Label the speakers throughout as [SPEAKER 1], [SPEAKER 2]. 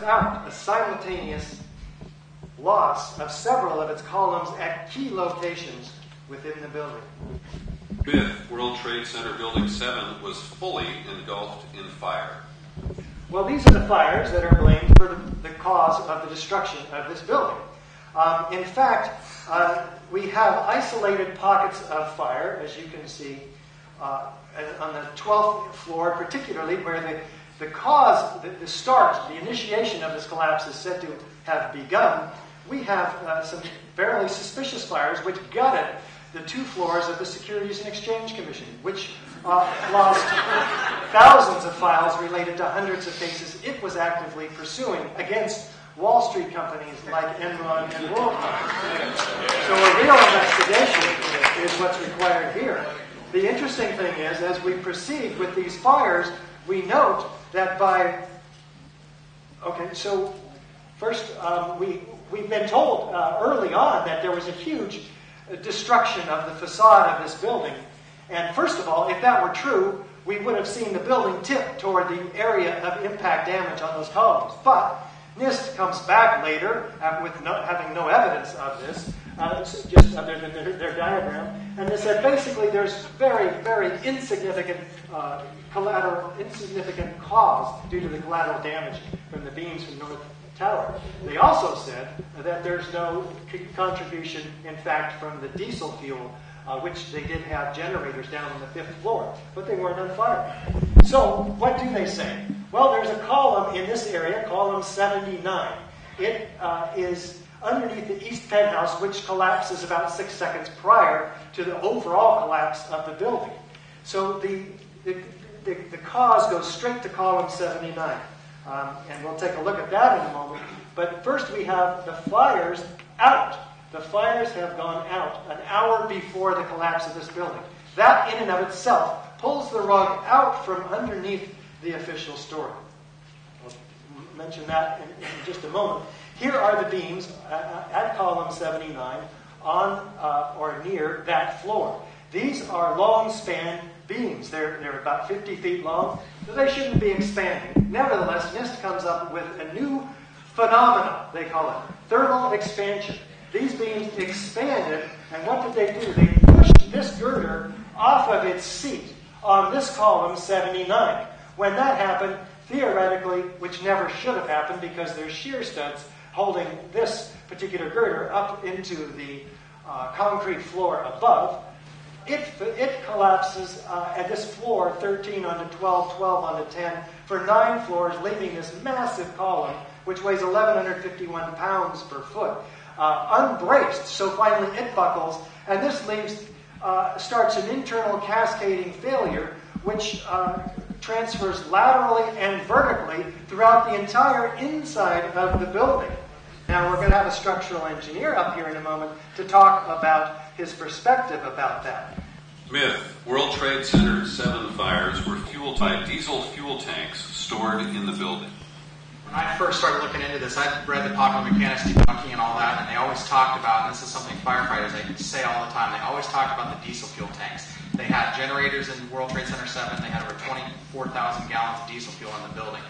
[SPEAKER 1] without a simultaneous loss of several of its columns at key locations within the building.
[SPEAKER 2] Myth, World Trade Center Building 7 was fully engulfed in fire.
[SPEAKER 1] Well, these are the fires that are blamed for the cause of the destruction of this building. In fact, we have isolated pockets of fire, as you can see, on the 12th floor, particularly where the cause, the start, the initiation of this collapse is said to have begun. We have some fairly suspicious fires which gutted the 2 floors of the Securities and Exchange Commission, which lost thousands of files related to hundreds of cases it was actively pursuing against Wall Street companies like Enron and WorldCom. So a real investigation is what's required here. The interesting thing is, as we proceed with these fires, we note that so first we've been told early on that there was a huge destruction of the facade of this building. And first of all, if that were true, we would have seen the building tip toward the area of impact damage on those columns. But NIST comes back later with having no evidence of this, just other than their diagram, and they said basically there's very, very insignificant insignificant cause due to the collateral damage from the beams from North Tower. They also said that there's no contribution, in fact, from the diesel fuel, which they did have generators down on the 5th floor, but they weren't on fire. So what do they say? Well, there's a column in this area, column 79. It is underneath the east penthouse, which collapses about 6 seconds prior to the overall collapse of the building. So the cause goes straight to column 79. And we'll take a look at that in a moment. But first we have the fires out. The fires have gone out an hour before the collapse of this building. That in and of itself pulls the rug out from underneath the official story. We'll mention that in just a moment. Here are the beams at column 79 on or near that floor. These are long span beams. They're about 50 feet long, so they shouldn't be expanding. Nevertheless, NIST comes up with a new phenomenon, they call it, thermal expansion. These beams expanded, and what did they do? They pushed this girder off of its seat on this column 79. When that happened, theoretically, which never should have happened because there's shear studs holding this particular girder up into the concrete floor above, it collapses at this floor 13 onto 12, 12 onto 10 for 9 floors, leaving this massive column which weighs 1,151 pounds per foot, unbraced. So finally it buckles, and this starts an internal cascading failure which transfers laterally and vertically throughout the entire inside of the building. Now we're going to have a structural engineer up here in a moment to talk about his perspective about that.
[SPEAKER 2] Myth, World Trade Center 7 fires were fueled by diesel fuel tanks stored in the building.
[SPEAKER 3] When I first started looking into this, I read the Popular Mechanics debunking and all that, and they always talked about, and this is something firefighters they say all the time, they always talked about the diesel fuel tanks. They had generators in World Trade Center 7, they had over 24,000 gallons of diesel fuel in the building.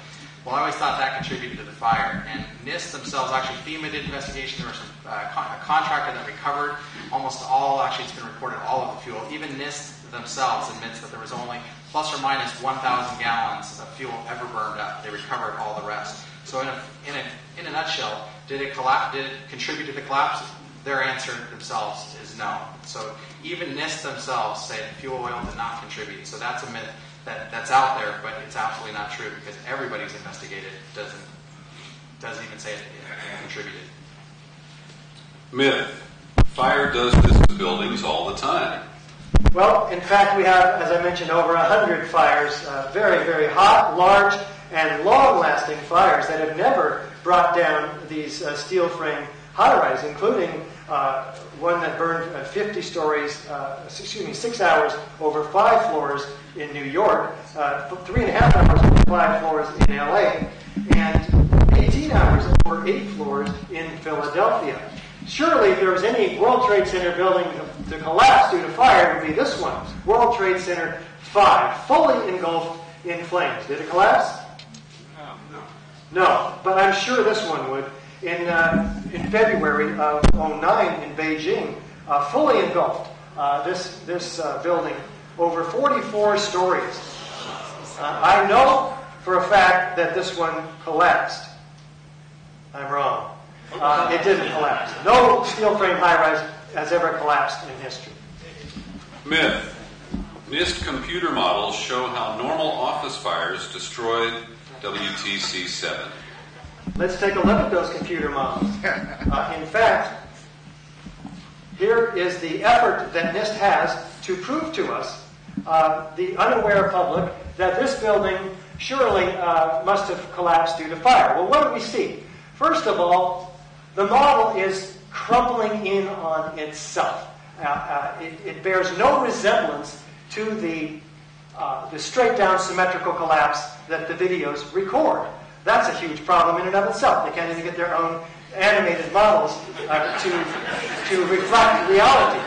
[SPEAKER 3] Well, I always thought that contributed to the fire. And NIST themselves, actually, FEMA did investigation. There was a contractor that recovered almost all, actually it's been reported, all of the fuel. Even NIST themselves admits that there was only plus or minus 1,000 gallons of fuel ever burned up. They recovered all the rest. So in a nutshell, did it contribute to the collapse? Their answer themselves is no. So even NIST themselves say that fuel oil did not contribute. So that's a myth that's out there, but it's absolutely not true because everybody's investigated doesn't even say it contributed.
[SPEAKER 2] Myth, fire does this to buildings all the time.
[SPEAKER 1] Well, in fact, we have, as I mentioned, over 100 fires, very, very hot, large, and long-lasting fires that have never brought down these steel frame high-rise, including one that burned 6 hours over 5 floors in New York, 3.5 hours over 5 floors in LA, and 18 hours over 8 floors in Philadelphia. Surely, if there was any World Trade Center building to collapse due to fire, it would be this one, World Trade Center 5, fully engulfed in flames. Did it collapse? No, but I'm sure this one would. In February of '09 in Beijing, fully engulfed, this building, over 44 stories. I know for a fact that this one collapsed. I'm wrong. It didn't collapse. No steel frame high-rise has ever collapsed in history.
[SPEAKER 2] Myth. NIST computer models show how normal office fires destroyed WTC-7.
[SPEAKER 1] Let's take a look at those computer models. In fact, here is the effort that NIST has to prove to us, the unaware public, that this building surely must have collapsed due to fire. Well, what do we see? First of all, the model is crumbling in on itself. It bears no resemblance to the straight-down symmetrical collapse that the videos record. That's a huge problem in and of itself. They can't even get their own animated models to reflect reality.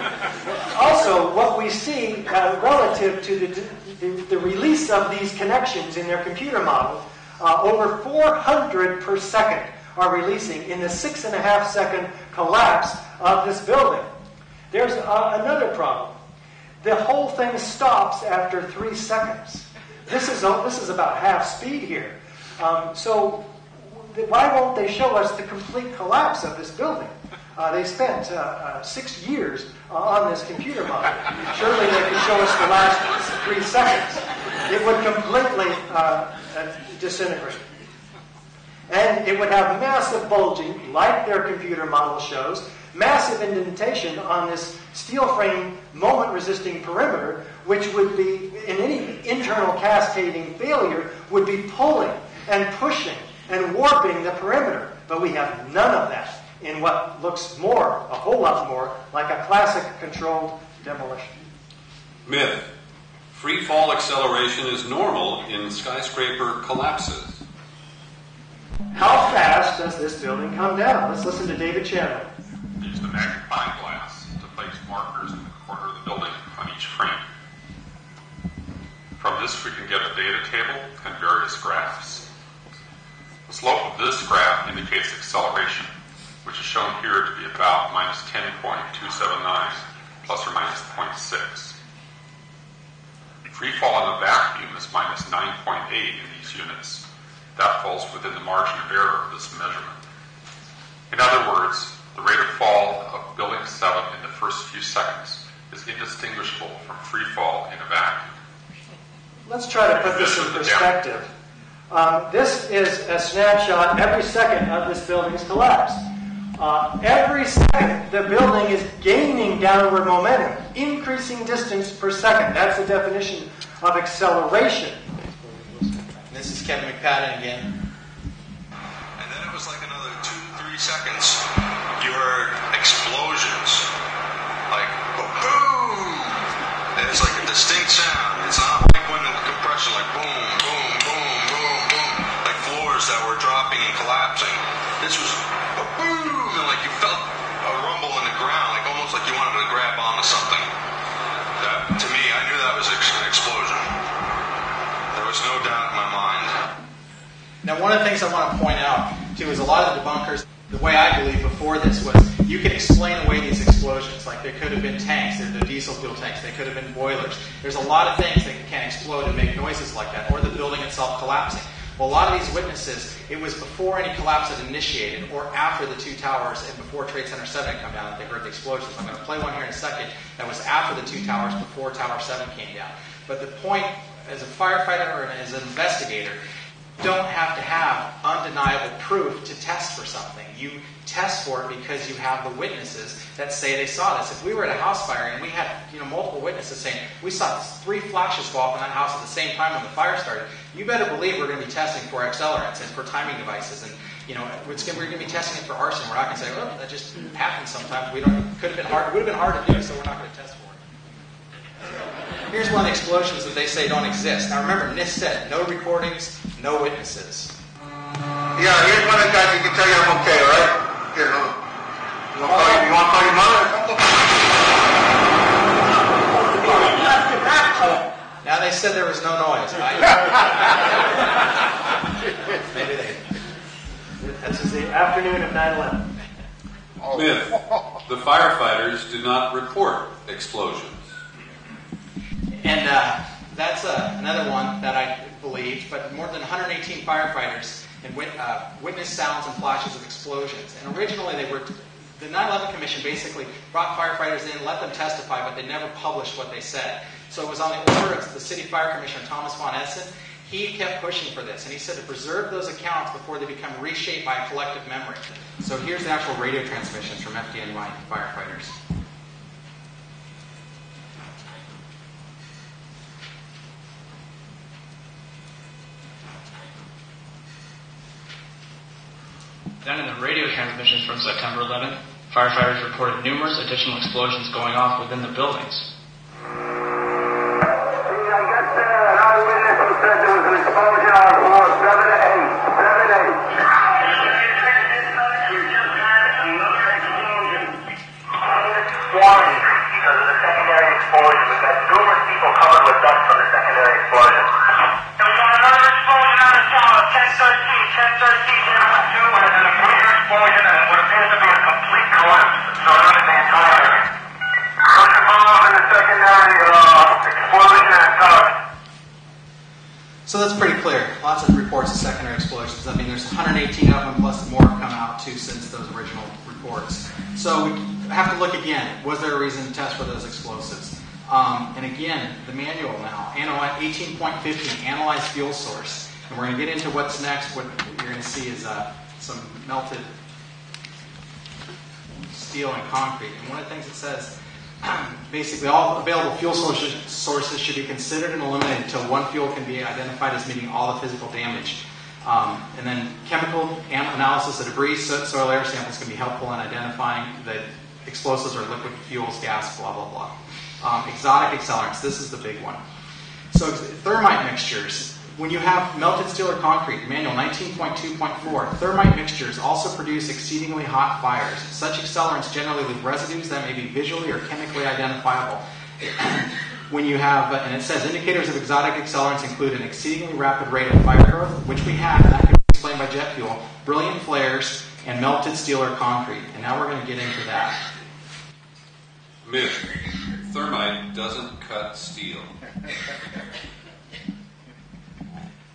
[SPEAKER 1] Also, what we see relative to the release of these connections in their computer model, over 400 per second are releasing in the 6.5 second collapse of this building. There's another problem. The whole thing stops after 3 seconds. This is about half speed here. So why won't they show us the complete collapse of this building? They spent 6 years on this computer model. Surely they could show us the last 3 seconds. It would completely disintegrate. And it would have massive bulging, like their computer model shows, massive indentation on this steel frame moment-resisting perimeter, which would be, in any internal cascading failure, would be pulling and pushing and warping the perimeter. But we have none of that in what looks a whole lot more, like a classic controlled demolition.
[SPEAKER 2] Myth. Free fall acceleration is normal in skyscraper collapses.
[SPEAKER 4] How fast does this building come down? Let's listen to David Chandler.
[SPEAKER 5] Use the magnifying glass to place markers in the corner of the building on each frame. From this we can get a data table and various graphs. The slope of this graph indicates acceleration, which is shown here to be about minus 10.279 plus or minus 0.6. Free fall in a vacuum is minus 9.8 in these units. That falls within the margin of error of this measurement. In other words, the rate of fall of building 7 in the first few seconds is indistinguishable from free fall in a vacuum.
[SPEAKER 1] Let's try to put this in perspective. This is a snapshot every second of this building's collapse. Every second, the building is gaining downward momentum, increasing distance per second. That's the definition of acceleration.
[SPEAKER 3] This is Kevin McPadden again.
[SPEAKER 6] And then it was like another 2-3 seconds. You heard explosions. Like, boom! And it's like a distinct sound. It's not like when the compression, like boom, boom, boom, boom, boom. Like floors that were dropping and collapsing. This was a boom! And like you felt a rumble in the ground, like almost like you wanted to grab onto something. That, to me, I knew that was an explosion. There was no doubt in my mind.
[SPEAKER 3] Now, one of the things I want to point out, too, is a lot of the debunkers, the way I believe before this was, you can explain away these explosions. Like, there could have been tanks, the diesel fuel tanks, they could have been boilers. There's a lot of things that can explode and make noises like that, or the building itself collapsing. Well, a lot of these witnesses, it was before any collapse had initiated, or after the two towers, and before Trade Center 7 had come down, that they heard the explosions. I'm going to play one here in a second that was after the two towers, before Tower 7 came down. But the point, as a firefighter or as an investigator, you don't have to have undeniable proof to test for something. You test for it because you have the witnesses that say they saw this. If we were at a house fire and we had multiple witnesses saying, we saw 3 flashes go off in that house at the same time when the fire started, you better believe we're going to be testing for accelerants and for timing devices. And we're going to be testing it for arson. We're not going to say, oh, that just happens sometimes. It could have been hard. It would have been hard to do, so we're not going to test for it. Here's one of the explosions that they say don't exist. Now remember, NIST said no recordings, no witnesses.
[SPEAKER 6] Yeah, here's one of the guys who can tell you I'm okay, all right? Here, you want to call your mother?
[SPEAKER 3] Now they said there was no noise. Maybe they.
[SPEAKER 1] This is the afternoon of 9/11.
[SPEAKER 2] Myth. The firefighters do not report explosions.
[SPEAKER 3] And that's another one that I believed, but more than 118 firefighters and witnessed sounds and flashes of explosions. And originally the 9/11 Commission basically brought firefighters in, let them testify, but they never published what they said. So it was on the order of the City Fire Commissioner, Thomas von Essen. He kept pushing for this, and he said to preserve those accounts before they become reshaped by a collective memory. So here's the actual radio transmissions from Fdny firefighters.
[SPEAKER 7] Then in the radio transmissions from September 11th, firefighters reported numerous additional explosions going off within the buildings.
[SPEAKER 8] I guess an eyewitness who said there was an explosion on floor 7-8. 7-8. Because of the secondary explosion. We've got numerous people covered with dust from the secondary explosion. There was another explosion on the tower, 1013, there was two, and there's a further explosion, and what appears to be a complete collapse surrounding the entire area. First of all, in the secondary explosion and tower.
[SPEAKER 3] So that's pretty clear. Lots of reports of secondary explosions. I mean, there's 118 of them, plus more have come out too since those original reports. So we have to look again. Was there a reason to test for those explosives? And again, the manual now, 18.15, analyze fuel source. And we're going to get into what's next. What you're going to see is some melted steel and concrete. And one of the things it says, basically all available fuel sources should be considered and eliminated until one fuel can be identified as meeting all the physical damage. And then chemical analysis of debris, soil air samples can be helpful in identifying that explosives are liquid fuels, gas, blah, blah, blah. Exotic accelerants, this is the big one. So thermite mixtures. When you have melted steel or concrete, manual 19.2.4, thermite mixtures also produce exceedingly hot fires. Such accelerants generally leave residues that may be visually or chemically identifiable. When you have, and it says, indicators of exotic accelerants include an exceedingly rapid rate of fire growth, which we have, and that can be explained by jet fuel, brilliant flares, and melted steel or concrete. And now we're going to get into that.
[SPEAKER 2] Myth. Thermite doesn't cut steel.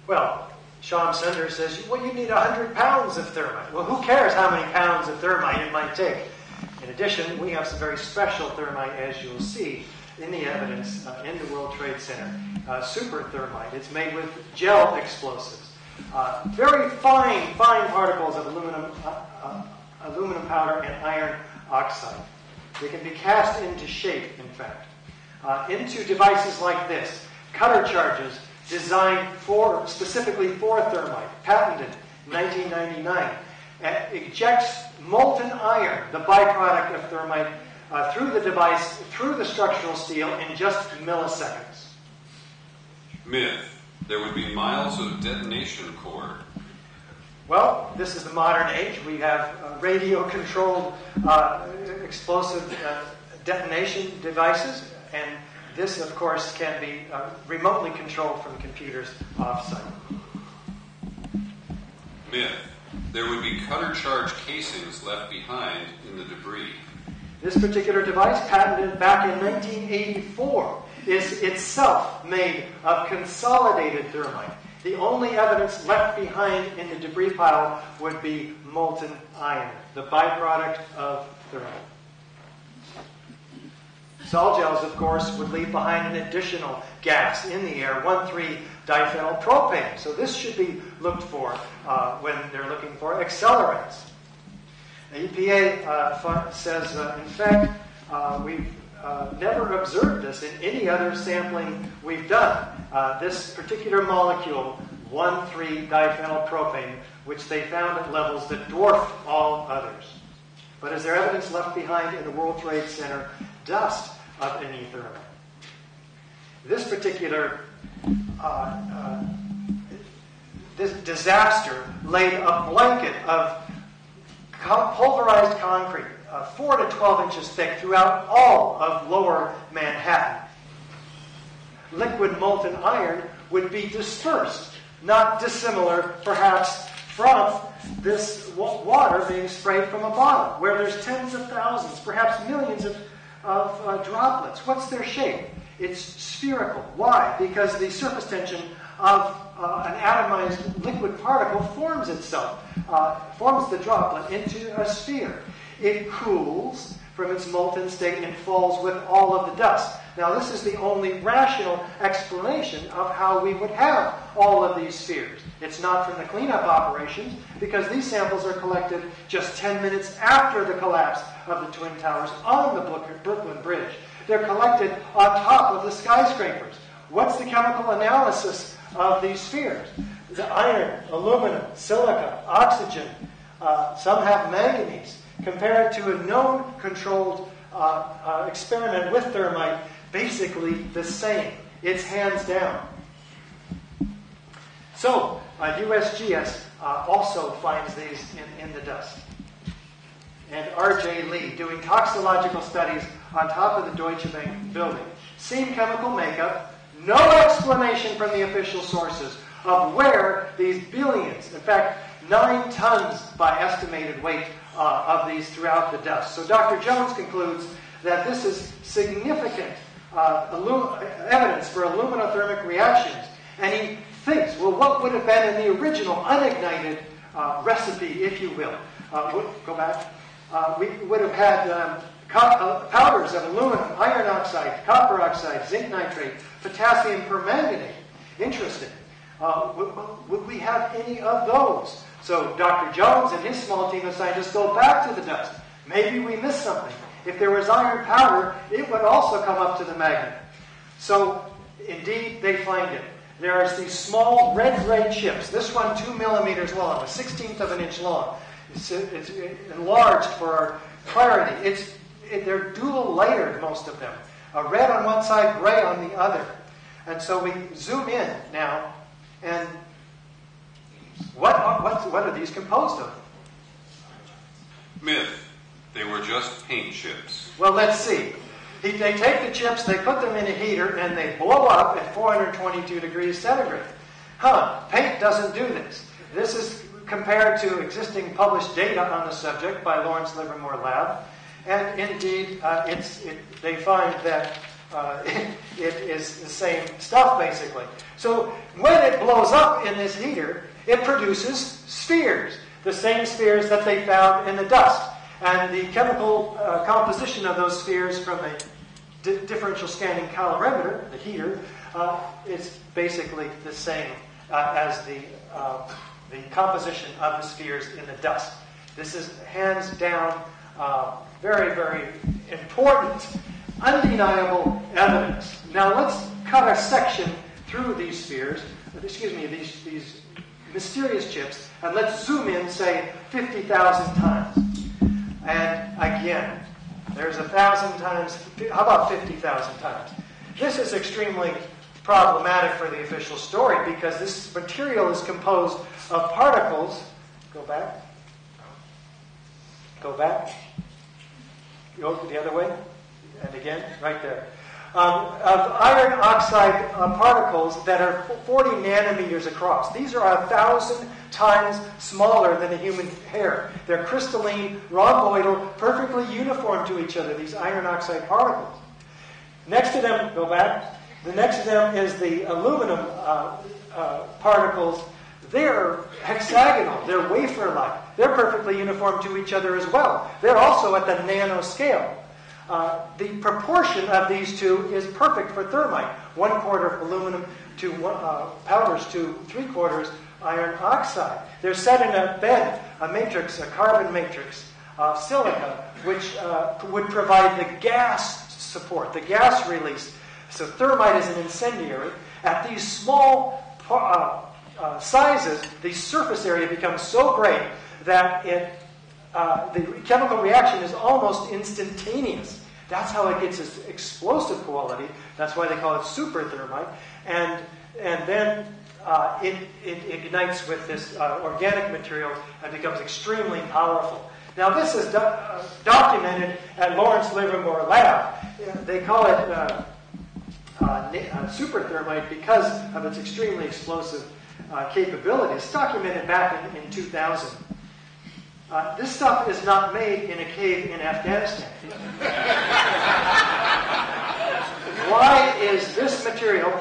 [SPEAKER 1] Well, Sean Sender says, well, you need 100 pounds of thermite. Well, who cares how many pounds of thermite it might take? In addition, we have some very special thermite, as you'll see in the evidence in the World Trade Center. Super thermite. It's made with gel explosives. Very fine particles of aluminum powder and iron oxide. They can be cast into shape, in fact, into devices like this. Cutter charges designed specifically for thermite, patented in 1999, ejects molten iron, the byproduct of thermite, through the device, through the structural steel in just milliseconds.
[SPEAKER 2] Myth. There would be miles of detonation cord.
[SPEAKER 1] Well, this is the modern age. We have radio-controlled explosive detonation devices, and this, of course, can be remotely controlled from computers off-site.
[SPEAKER 2] Myth. There would be cutter charge casings left behind in the debris.
[SPEAKER 1] This particular device, patented back in 1984, is itself made of consolidated thermite. The only evidence left behind in the debris pile would be molten iron, the byproduct of thermite. Sol gels, of course, would leave behind an additional gas in the air, 1,3-diphenyl propane. So this should be looked for when they're looking for accelerants. The EPA says, in fact, we've never observed this in any other sampling we've done. This particular molecule, 1,3-diphenyl propane, which they found at levels that dwarf all others. But is there evidence left behind in the World Trade Center? Dust of any thermite. This particular this disaster laid a blanket of pulverized concrete, 4 to 12 inches thick, throughout all of lower Manhattan. Liquid molten iron would be dispersed, not dissimilar, perhaps, from this water being sprayed from a bottle, where there's tens of thousands, perhaps millions of droplets. What's their shape? It's spherical. Why? Because the surface tension of an atomized liquid particle forms the droplet into a sphere. It cools from its molten state and falls with all of the dust. Now, this is the only rational explanation of how we would have all of these spheres. It's not from the cleanup operations, because these samples are collected just 10 minutes after the collapse of the Twin Towers on the Brooklyn Bridge. They're collected on top of the skyscrapers. What's the chemical analysis of these spheres? The iron, aluminum, silica, oxygen, some have manganese. Compared to a known controlled experiment with thermite, basically the same. It's hands down. So, USGS also finds these in the dust. And R.J. Lee, doing toxicological studies on top of the Deutsche Bank building. Same chemical makeup, no explanation from the official sources of where these billions, in fact, 9 tons by estimated weight of these throughout the dust. So Dr. Jones concludes that this is significant evidence for aluminothermic reactions. And he thinks, well, what would have been in the original unignited recipe, if you will? Go back. We would have had powders of aluminum, iron oxide, copper oxide, zinc nitrate, potassium permanganate. Interesting. Would we have any of those? So Dr. Jones and his small team of scientists go back to the dust. Maybe we missed something. If there was iron powder, it would also come up to the magnet. So, indeed, they find it. There are these small red-gray chips. This one 2 millimeters long, a 1/16 of an inch long. It's enlarged for our clarity. They're dual layered, most of them. Red on one side, gray on the other. And so we zoom in now, and what are these composed of?
[SPEAKER 2] Myth. They were just paint chips.
[SPEAKER 1] Well, let's see. They take the chips, they put them in a heater, and they blow up at 422 degrees centigrade. Paint doesn't do this. This is compared to existing published data on the subject by Lawrence Livermore Lab. And indeed, they find that it is the same stuff, basically. So when it blows up in this heater, it produces spheres, the same spheres that they found in the dust. And the chemical composition of those spheres from a differential scanning calorimeter, the heater, is basically the same as the composition of the spheres in the dust. This is hands down very, very important, undeniable evidence. Now let's cut a section through these spheres, these mysterious chips, and let's zoom in, say, 50,000 times. And again, there's 1,000 times, how about 50,000 times? This is extremely problematic for the official story because this material is composed of particles. Go back. Go back. Go the other way. And again, right there. Of iron oxide particles that are 40 nanometers across. These are 1,000 times smaller than a human hair. They're crystalline, rhomboidal, perfectly uniform to each other, these iron oxide particles. Next to them, go back, the next to them is the aluminum particles. They're hexagonal, they're wafer-like. They're perfectly uniform to each other as well. They're also at the nanoscale. The proportion of these two is perfect for thermite. 1/4 aluminum to powders to 3/4 iron oxide. They're set in a bed, a matrix, a carbon matrix of silica, which would provide the gas support, the gas release. So thermite is an incendiary. At these small sizes, the surface area becomes so great that the chemical reaction is almost instantaneous. That's how it gets its explosive quality. That's why they call it super thermite. And then it ignites with this organic material and becomes extremely powerful. Now, this is documented at Lawrence Livermore Lab. They call it super thermite because of its extremely explosive capability. It's documented back in 2000. This stuff is not made in a cave in Afghanistan. Why is this material,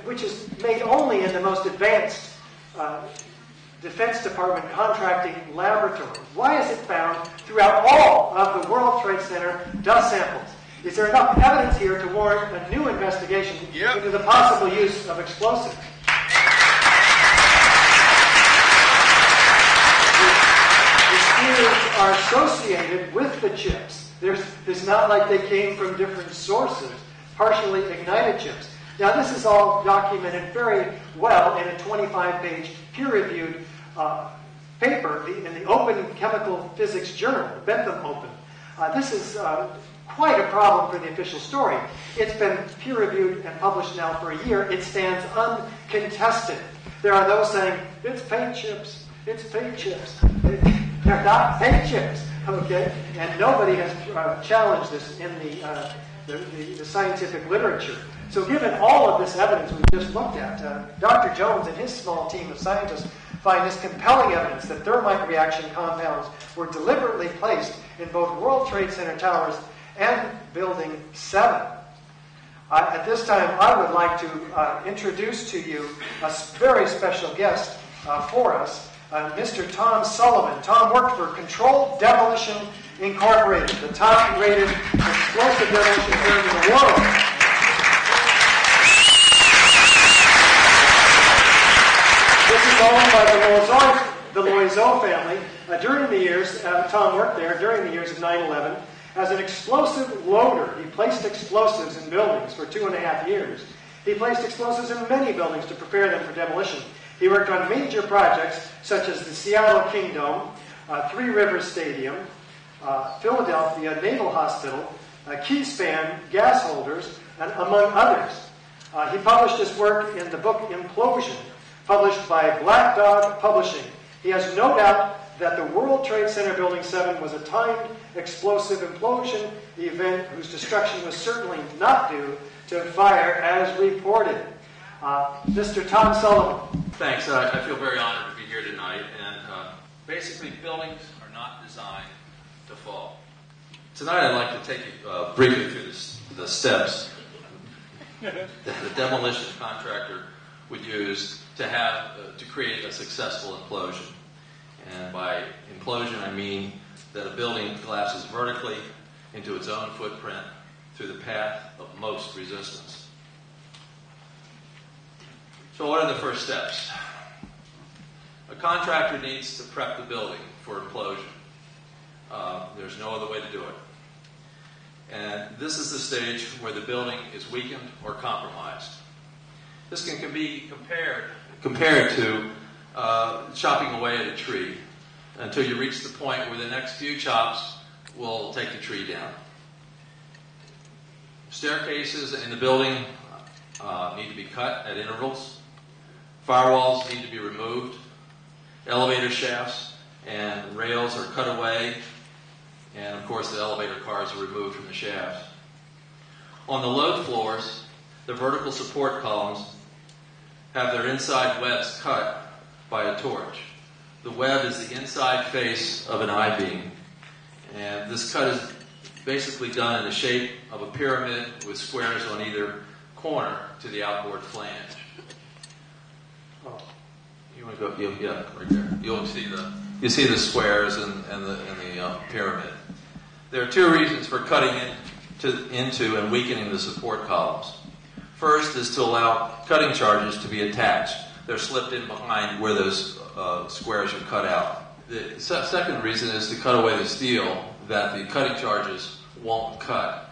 [SPEAKER 1] which is made only in the most advanced Defense Department contracting laboratory, why is it found throughout all of the World Trade Center dust samples? Is there enough evidence here to warrant a new investigation into the possible use of explosives? The spears are associated with the chips. It's not like they came from different sources, partially ignited chips. Now, this is all documented very well in a 25-page peer-reviewed paper in the Open Chemical Physics Journal, Bentham Open. This is quite a problem for the official story. It's been peer-reviewed and published now for a year. It stands uncontested. There are those saying, it's paint chips, it's paint chips. They're not paint chips, okay? And nobody has challenged this in the scientific literature. So given all of this evidence we just looked at, Dr. Jones and his small team of scientists find this compelling evidence that thermite reaction compounds were deliberately placed in both World Trade Center towers and Building 7. At this time, I would like to introduce to you a very special guest for us, Mr. Tom Sullivan. Tom worked for Controlled Demolition Incorporated, the top-rated explosive demolition firm in the world. This is owned by the Loiseau family. During the years, Tom worked there during the years of 9/11 as an explosive loader. He placed explosives in buildings for 2.5 years. He placed explosives in many buildings to prepare them for demolition. He worked on major projects such as the Seattle Kingdom, Three Rivers Stadium, Philadelphia Naval Hospital, Keyspan gas holders, and among others. He published his work in the book Implosion, published by Black Dog Publishing. He has no doubt that the World Trade Center Building 7 was a timed explosive implosion event whose destruction was certainly not due to fire as reported. Mr. Tom Sullivan.
[SPEAKER 9] Thanks. I feel very honored to be here tonight. And basically, buildings are not designed to fall. Tonight, I'd like to take you briefly through the steps that the demolition contractor would use to create a successful implosion. And by implosion, I mean that a building collapses vertically into its own footprint through the path of most resistance. So what are the first steps? A contractor needs to prep the building for implosion. There's no other way to do it. And this is the stage where the building is weakened or compromised. This can be compared to chopping away at a tree until you reach the point where the next few chops will take the tree down. Staircases in the building need to be cut at intervals. Firewalls need to be removed. Elevator shafts and rails are cut away. And of course, the elevator cars are removed from the shafts. On the load floors, the vertical support columns have their inside webs cut by a torch. The web is the inside face of an I-beam. And this cut is basically done in the shape of a pyramid with squares on either corner to the outboard flange. Oh, you want to go? Yeah, right there. You see the squares and the pyramid. There are two reasons for cutting into and weakening the support columns. First is to allow cutting charges to be attached. They're slipped in behind where those squares are cut out. The second reason is to cut away the steel that the cutting charges won't cut.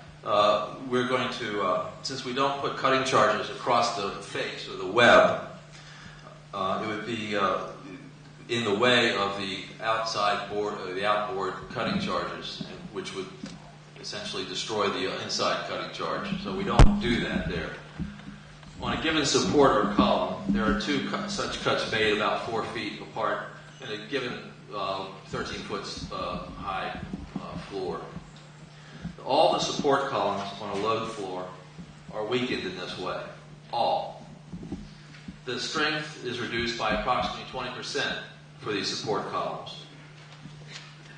[SPEAKER 9] We're going to, since we don't put cutting charges across the face or the web, it would be in the way of the outside board, the outboard cutting charges, which would essentially destroy the inside cutting charge. So we don't do that there. On a given support or column, there are two such cuts made about 4 feet apart in a given 13 foot high floor. All the support columns on a load floor are weakened in this way. All. The strength is reduced by approximately 20% for these support columns.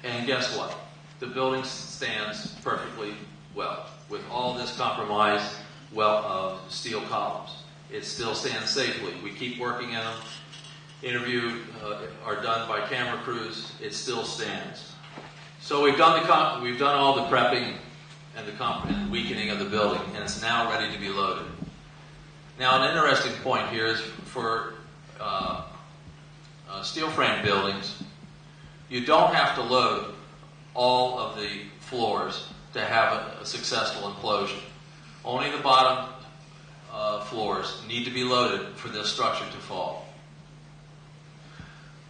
[SPEAKER 9] And guess what? The building stands perfectly well with all this compromised steel columns. It still stands safely. We keep working in them. Interviews are done by camera crews. It still stands. So we've done all the prepping and the weakening of the building, and it's now ready to be loaded. Now, an interesting point here is for steel frame buildings, you don't have to load all of the floors to have a successful implosion. Only the bottom floors need to be loaded for this structure to fall.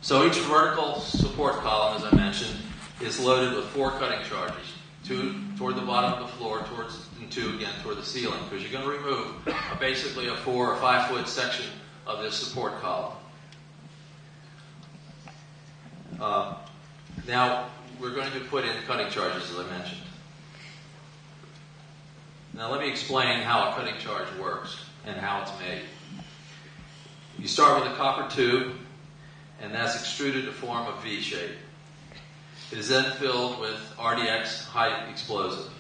[SPEAKER 9] So each vertical support column, as I mentioned, is loaded with 4 cutting charges. 2 toward the bottom of the floor, and 2 again toward the ceiling, because you're going to remove basically a 4 or 5 foot section of this support column. Now, we're going to put in cutting charges, as I mentioned. Now, let me explain how a cutting charge works and how it's made. You start with a copper tube, and that's extruded to form a V shape. It is then filled with RDX high explosive.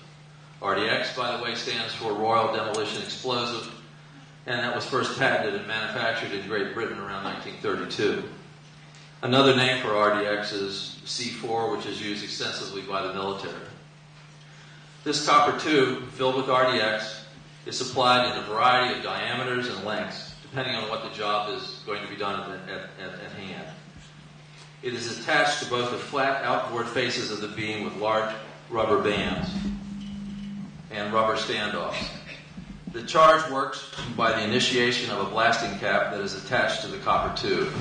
[SPEAKER 9] RDX, by the way, stands for Royal Demolition Explosive, and that was first patented and manufactured in Great Britain around 1932. Another name for RDX is C4, which is used extensively by the military. This copper tube, filled with RDX, is supplied in a variety of diameters and lengths, depending on what the job is going to be done at hand. It is attached to both the flat outboard faces of the beam with large rubber bands and rubber standoffs. The charge works by the initiation of a blasting cap that is attached to the copper tube.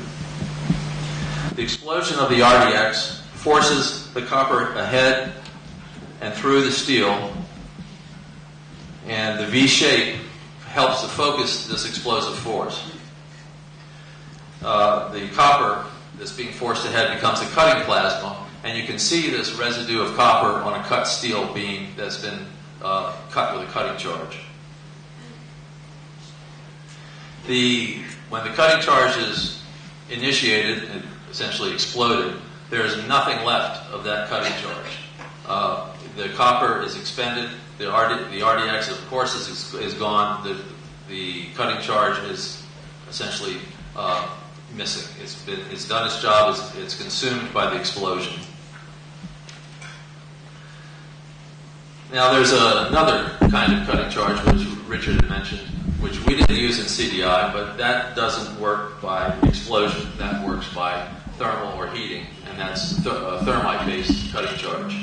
[SPEAKER 9] The explosion of the RDX forces the copper ahead and through the steel, and the V shape helps to focus this explosive force. The copper that's being forced ahead becomes a cutting plasma, and you can see this residue of copper on a cut steel beam that's been cut with a cutting charge. When the cutting charge is initiated and essentially exploded, there is nothing left of that cutting charge. The copper is expended. The RDX, of course, is gone. The cutting charge is essentially missing. It's done its job. It's consumed by the explosion. Now, there's another kind of cutting charge, which Richard had mentioned, which we didn't use in CDI, but that doesn't work by explosion. That works by thermal or heating, and that's a thermite-based cutting charge.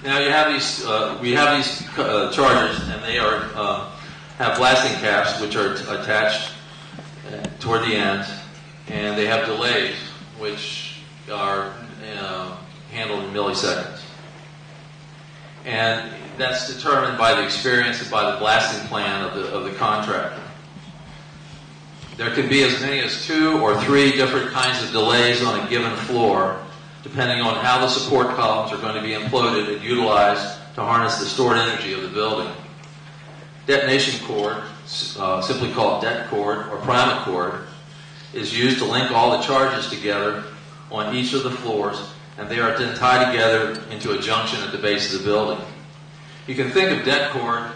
[SPEAKER 9] Now we have these charges, and they have blasting caps which are attached toward the end, and they have delays which are handled in milliseconds. And that's determined by the experience and by the blasting plan of the contractor. There can be as many as 2 or 3 different kinds of delays on a given floor, depending on how the support columns are going to be imploded and utilized to harness the stored energy of the building. Detonation cord, simply called det cord or primate cord, is used to link all the charges together on each of the floors, and they are then tied together into a junction at the base of the building. You can think of det cord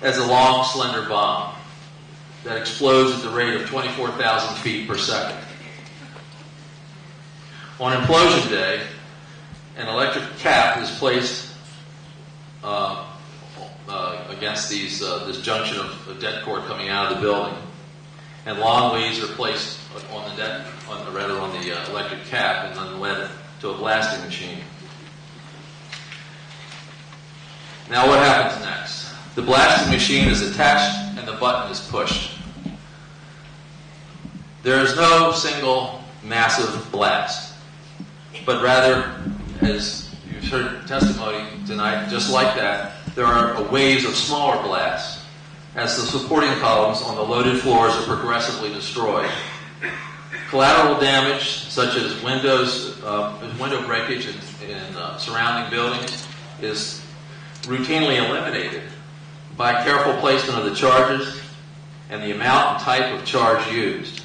[SPEAKER 9] as a long, slender bomb that explodes at the rate of 24,000 feet per second. On implosion day, an electric cap is placed against this junction of det cord coming out of the building, and long leads are placed on the electric cap and then led to a blasting machine. Now, what happens next? The blasting machine is attached and the button is pushed. There is no single massive blast, but rather, as you've heard testimony tonight, just like that, there are waves of smaller blasts as the supporting columns on the loaded floors are progressively destroyed. Collateral damage, such as window breakage in surrounding buildings, is routinely eliminated by careful placement of the charges and the amount and type of charge used.